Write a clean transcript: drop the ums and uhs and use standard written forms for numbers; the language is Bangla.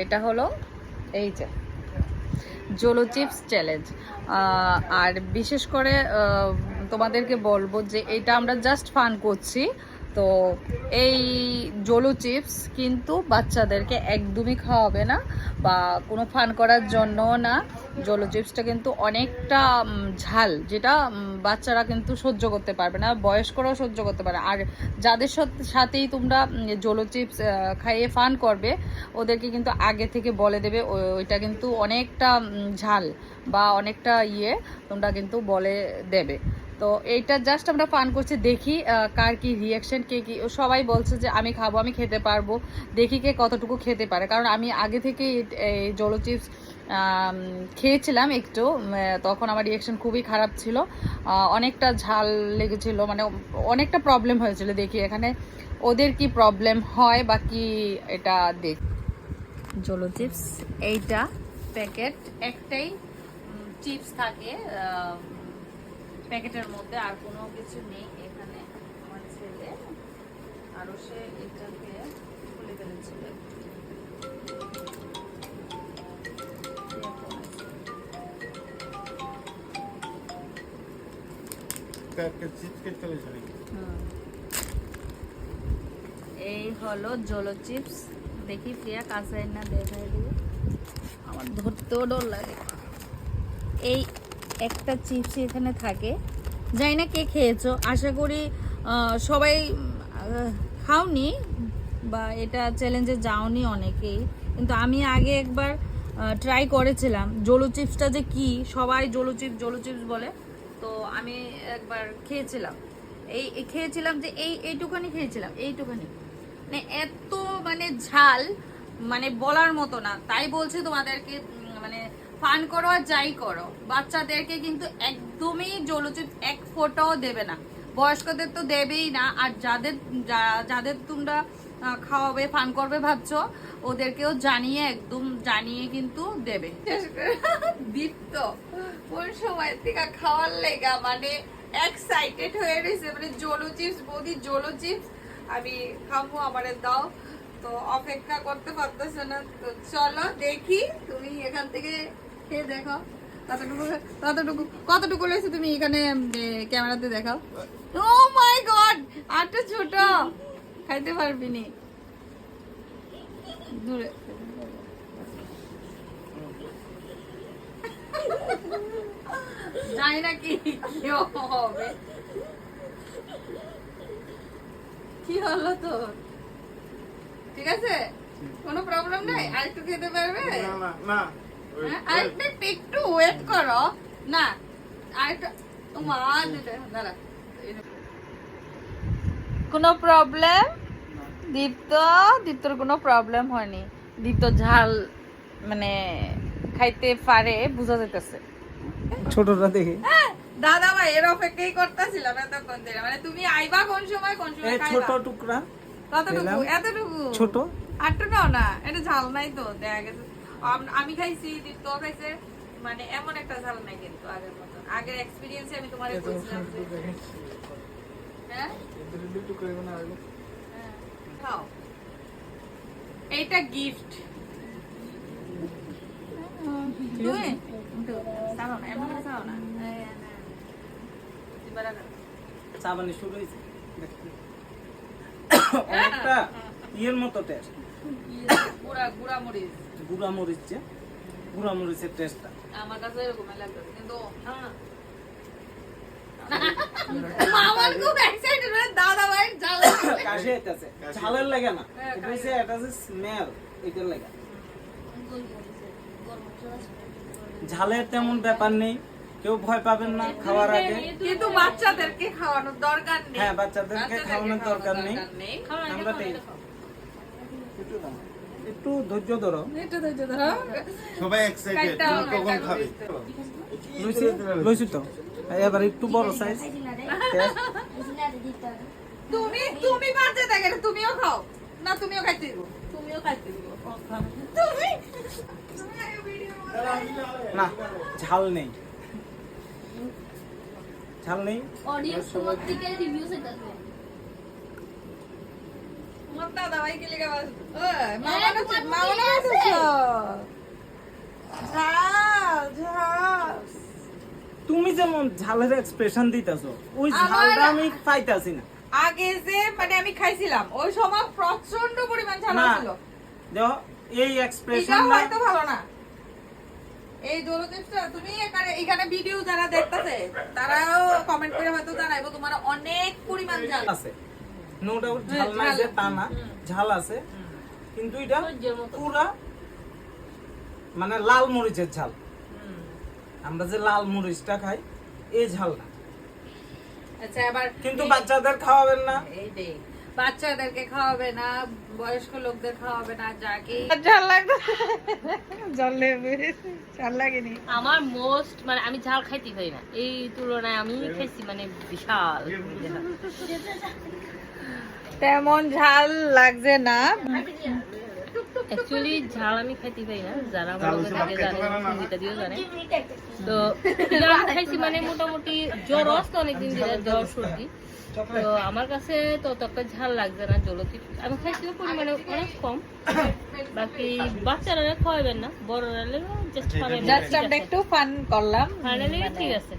এটা হলো এই যে জোলো চিপস চ্যালেঞ্জ। আর বিশেষ করে তোমাদেরকে বলবো যে এটা আমরা জাস্ট ফান করছি। তো এই জোলো চিপস কিন্তু বাচ্চাদেরকে একদমই খাওয়াবে না বা কোনো ফান করার জন্যও না। জোলো চিপসটা কিন্তু অনেকটা ঝাল, যেটা বাচ্চারা কিন্তু সহ্য করতে পারবে না, বয়স্করাও সহ্য করতে পারে। আর যাদের সাথেই তোমরা জোলো চিপস খাইয়ে ফান করবে ওদেরকে কিন্তু আগে থেকে বলে দেবে ওইটা কিন্তু অনেকটা ঝাল বা অনেকটা তোমরা কিন্তু বলে দেবে। তো এইটা জাস্ট আমরা ফান করছি, দেখি কার কি রিয়াকশন, কে কি। সবাই বলছে যে আমি খাবো, আমি খেতে পারবো, দেখি কে কতটুকু খেতে পারে। কারণ আমি আগে থেকে এই জলো চিপস খেয়েছিলাম একটু, তখন আমার রিয়াকশন খুবই খারাপ ছিল, অনেকটা ঝাল লেগেছিল, মানে অনেকটা প্রবলেম হয়েছিল। দেখি এখানে ওদের কি প্রবলেম হয় বা কি, এটা দেখ। জলো চিপস এইটা প্যাকেট, একটাই চিপস থাকে প্যাকেটের মধ্যে, আর কোনো কিছু নেই এখানে। আমার ছেলে আরো সে এটাকে খুলে ফেলেছিল। এই হলো জলো চিপস। দেখি প্রিয়া কাছে না দেখাই দিবে, আমার ধরতেও ডর লাগে। এই একটা চিপস এখানে থাকে, জানি না কে খেয়েছো, আশা করি সবাই খাওনি বা এটা চ্যালেঞ্জে যাওনি অনেকেই, কিন্তু আমি আগে একবার ট্রাই করেছিলাম। জলো চিপসটা যে কি, সবাই জলো চিপস বলে, তো আমি একবার খেয়েছিলাম। খেয়েছিলাম যে এইটুখানি খেয়েছিলাম, এইটুখানি, মানে এত মানে ঝাল, মানে বলার মতো না। তাই বলছি তোমাদেরকে, মানে ফান করো আর যাই করো, বাচ্চাদেরকে কিন্তু একদমই জলো চিপস এক ফোঁটাও দেবে না, বয়স্কদের তো দেবেই না। আর যাদের তোমরা খাওয়াবে, ফান করবে ভাবছো, ওদেরকেও একদম জানিয়ে কিন্তু দেবে। দীপ্ত কোন সময় থেকে খাওয়ার লেগা মানে এক্সাইটেড হয়ে রয়েছে, মানে জলো চিপস, বৌদি জলো চিপস আমি খাবো, আমারে দাও। তো অপেক্ষা করতে পারতেছে না। তো চলো দেখি, তুমি এখান থেকে খেয়ে দেখো কতটুকু রয়েছে। তুমি এখানে ক্যামেরাতে দেখাও। ও মাই গড, আরটা ছোট, খাইতে পারবি নি, দূরে। জানি না কি হবে। কি হলো তোর? ঠিক আছে, কোনো প্রবলেম নাই? আর একটু খেতে পারবে? আর একটু ওয়েট করো না, আর একটু। কোনো প্রবলেম? দীপ্তর কোনো প্রবলেম হয়নি। দীপ্ত ঝাল মানে খাইতে পারে, বোঝা যাইতেছে। ছোটটা দেখি দাদা ভাই এর অপেক্ষাই করতেছিলাম এতক্ষণ ধরে, মানে তুমি আইবা কোন সময় খাইবা। ছোট টুকরা কতটুকু? এতটুকু ছোট, আটটুটাও না, এটা ঝাল নাই তো দেখা গেছে। আমি খাইছি, দীপ্ত খাইছে, মানে এমন একটা ঝাল নাই কিন্তু আগের মতো। আগের এক্সপেরিয়েন্সে আমি তোমারে বলছিলাম যে হ্যাঁ খাও, এইটা গিফট। তুমি চাও না, এমন করে চাও না, সাবানে শুরু হয়েছে অনেকটা ইয়ের মতো টেস্ট, গুড়া মরিচের টেস্টটা আমার কাছে এরকম লাগছে, কিন্তু ঝালের লাগে না, এটা যে স্মেল, এটার লাগে। ঝালের তেমন ব্যাপার নেই, কেউ ভয় পাবেন না খাওয়ার আগে, কিন্তু বাচ্চাদেরকে খাওয়ানোর দরকার নেই। হ্যাঁ, বাচ্চাদেরকে খাওয়ানোর দরকার নেই। আমরা একটু ধৈর্য ধরো, সবাই এক্সাইটেড, কখন খাবে? লইছি তো, এবার একটু বড় সাইজ। তুমি বাচ্চা দেখে তুমিও খাও না, তুমিও খাইতে দিব, তুমি না, ঝাল নেই, অডিয়েন্স তোমার থেকে রিভিউ চাইতাছে। তোমার দাদা ভাই কে লেগে বাস মামানো আছে ঝাল ঝাল তুমি যেমন ঝালের এক্সপ্রেশন দিতেছো ওই ঝালটা আমি পাইতাছি না। আগে যে মানে আমি খাইছিলাম ওই সময় প্রচন্ড পরিমাণ ঝাল না। ছিল। দেখো এই এটা এক্সপ্রেশন হয়তো ভালো না। এই জলচিপসটা তুমি এখানে ভিডিও যারা দেখতেছে তারাও কমেন্ট করে হয়তো জানাইবো তোমার অনেক পরিমাণ ঝাল আছে, নো ডাউট ঝাল নাই যে তা না, ঝাল আছে, কিন্তু এটা পুরা মানে লাল মরিচের ঝাল। আমরা যে লাল মরিচটা খাই এই ঝাল না। আচ্ছা এবার কিন্তু বাচ্চাদের খাওয়াবেন না। এই দে বাচ্চাদেরকে খাওয়াবে না, বয়স্ক লোকদের খাওয়াবে না, যাকে ঝাল লাগবে ঝাল লাগবে ঝাল লাগেনি। আমার মোস্ট মানে আমি ঝাল খাইতে পারি না, এই তুলনায় আমি খাইছি মানে বিশাল তেমন ঝাল লাগছে না। অ্যাকচুয়ালি ঝাল আমি খাইতে পারি না, যারা আমার লগে থাকে জানে, সঙ্গীতা দিও জানে। তো এটা আমি খাইছি মানে মোটামুটি জ্বর আসতো অনেকদিন ধরে, জ্বর সর্দি। তো আমার কাছে তত একটা ঝাল লাগছে না জলচিপস। আমি খাইছিলাম পরিমাণে অনেক কম। বাকি বাচ্চারা খাওয়াবেন না, বড়রা জাস্ট খাবেন, জাস্ট আমরা একটু ফান করলাম। ফাইনালি ঠিক আছে।